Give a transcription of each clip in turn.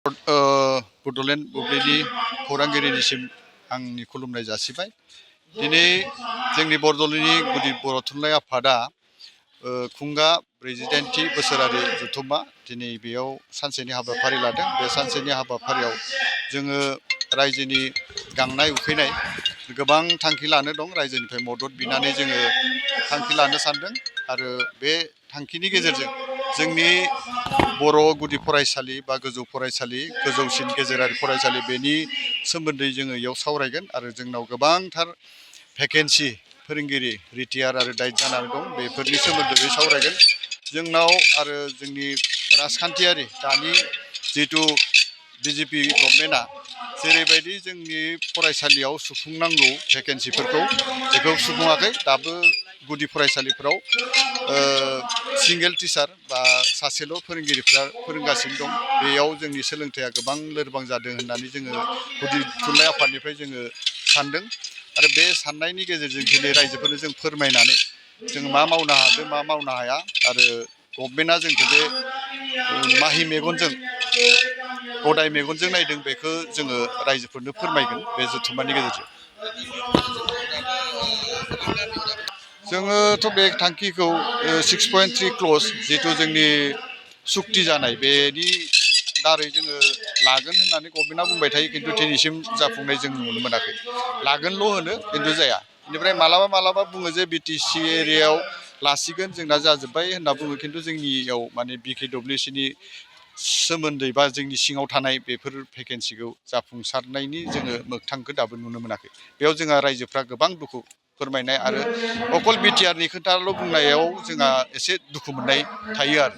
बरद'लन बुब्लिनि खौरांगिरिनिसिम आंनि खुलुमनाय जासिबाय। दिनै जोंनि बरद'लननि गुदि बर' थुनलाइ आफादा खुंगा 48थि बोसोरारि जथुम्मा दिनै बेयाव सानसेनि हाबाफारि लादों। बे सानसेनि हाबाफारियाव जोङो रायजोनि गांनाय उखैनाय गोबां थांखि लानो दं। रायजोनिफ्राय मदद बिनानै जोङो थांखि लानो सानदों आरो बे थांखिनि गेजेरजों जोंनि बर' गुदि फरायसालि बा गोजौ फरायसालि, गोजौसिन गेजेरारि फरायसालि बेनि सोमोन्दै जोङो इयाव सावरायगोन आरो जोंनाव गोबांथार भेकेन्सि फोरोंगिरि रिटायार आरो दाइट जानानै दं, बेफोरनि सोमोन्दै सावरायगोन। जोंनाव आरो जोंनि राजखान्थियारि दानि जिथु बिजेपि गभर्नमेन्टआ जेरैबायदि जोंनि फरायसालियाव सुफुंनांगौ भेकेन्सिफोरखौ बेखौ सुफुङाखै। दाबो गुदि फरायसालिफोराव सिंगेल टिचार बा सासेल' फोरोंगिरिफ्रा फोरोंगासिनो दं। बेयाव जोंनि सोलोंथाइया गोबां लोरबां जादों होननानै जोङो गुदि थुनलाइ आफादनिफ्राय जोङो सानदों आरो बे साननायनि गेजेरजों दिनै रायजोफोरनो जों फोरमायनानै जों मा मावनो हादों मा मावनो हाया आरो गभर्नमेन्टआ जोंखौ बे माहि मेगनजों गदाय मेगनजों नायदों बेखौ जोङो रायजोफोरनो फोरमायगोन बे जथुम्मानि गेजेरजों। जोङोथ' बे थांखिखौ 6.3 क्ल'ज जिथु जोंनि सुक्ति जानाय बेनि दारै जोङो लागोन होननानै गभर्नमेन्टआ बुंबाय थायो, खिन्थु दिनैसिम जाफुंनाय जों नुनो मोनाखै। लागोनल' होनो खिन्थु जाया। बेनिफ्राय मालाबा बुङो जे बिटिसि एरियायाव लासिगोन जोंना जाजोब्बाय होनना बुङो, खिन्थु जोंनियाव माने BKWCनि सोमोन्दै बा जोंनि सिङाव थानाय बेफोर भेकेन्सिखौ जाफुंसारनायनि जोङो मोगथांखौ दाबो नुनो मोनाखै। बेयाव जोंहा रायजोफ्रा गोबां दुखु फोरमायनाय आरो अकल बिटिआरनि खोथाल' बुंनायाव जोंहा एसे दुखु मोननाय थायो आरो।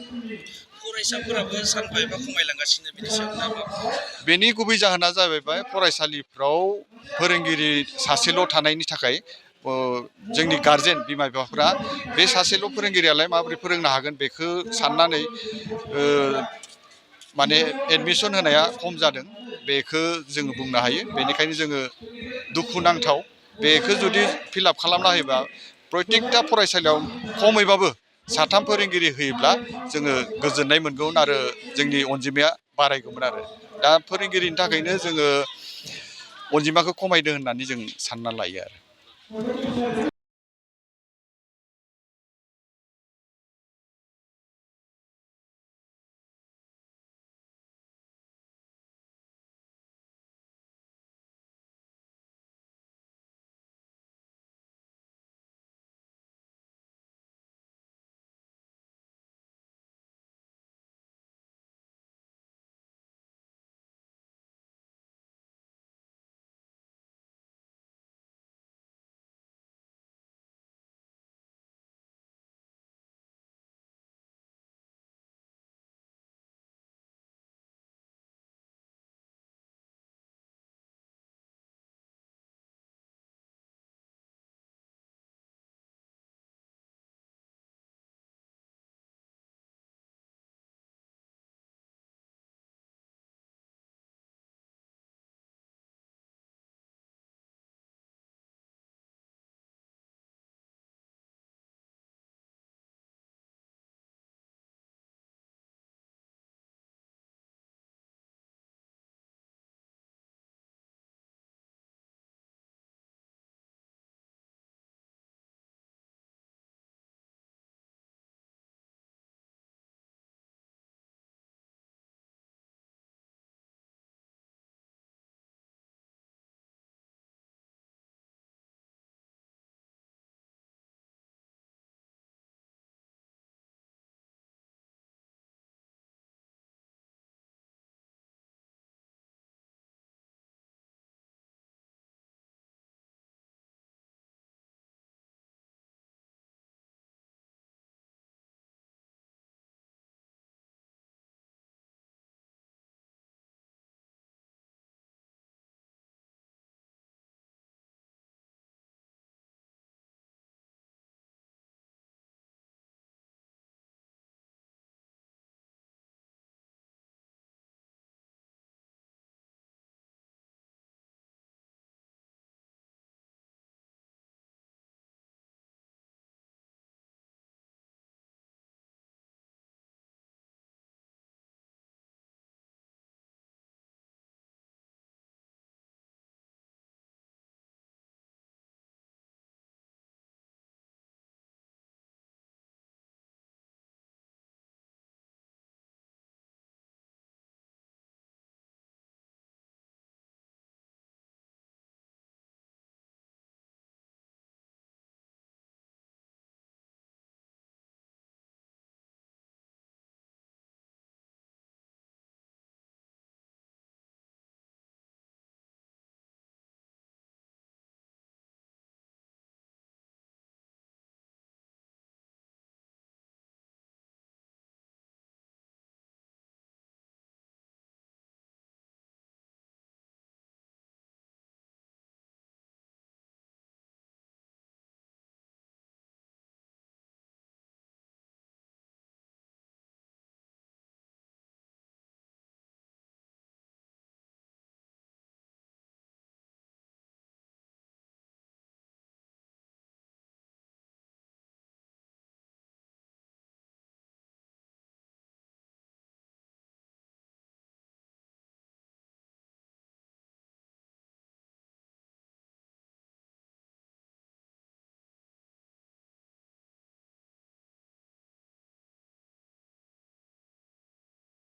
फरायसाफोराबो सानफा एफा खमायलांगासिनो, बिनि सायाव बेनि गुबै जाहोना जाहैबाय फरायसालिफ्राव फोरोंगिरि सासेल' थानायनि थाखाय जोंनि गारजेन बिमा बिफाफ्रा बे सासेल' फोरोंगिरियालाय माबोरै फोरोंनो हागोन बेखौ साननानै माने एडमिसन होनाया खम जादों बेखौ जोङो बुंनो हायो। बेनिखायनो जोङो दुखुनांथाव बेखौ जुदि फिलआप खालामना होयोबा प्रत्येकथा फरायसालियाव खमैबाबो साथाम फोरोंगिरि होयोब्ला जोङो गोजोननाय मोनगौमोन आरो जोंनि अनजिमाया बारायगौमोन आरो। दा फोरोंगिरिनि थाखायनो जोङो अनजिमाखौ खमायदों होननानै जों सानना लायो आरो।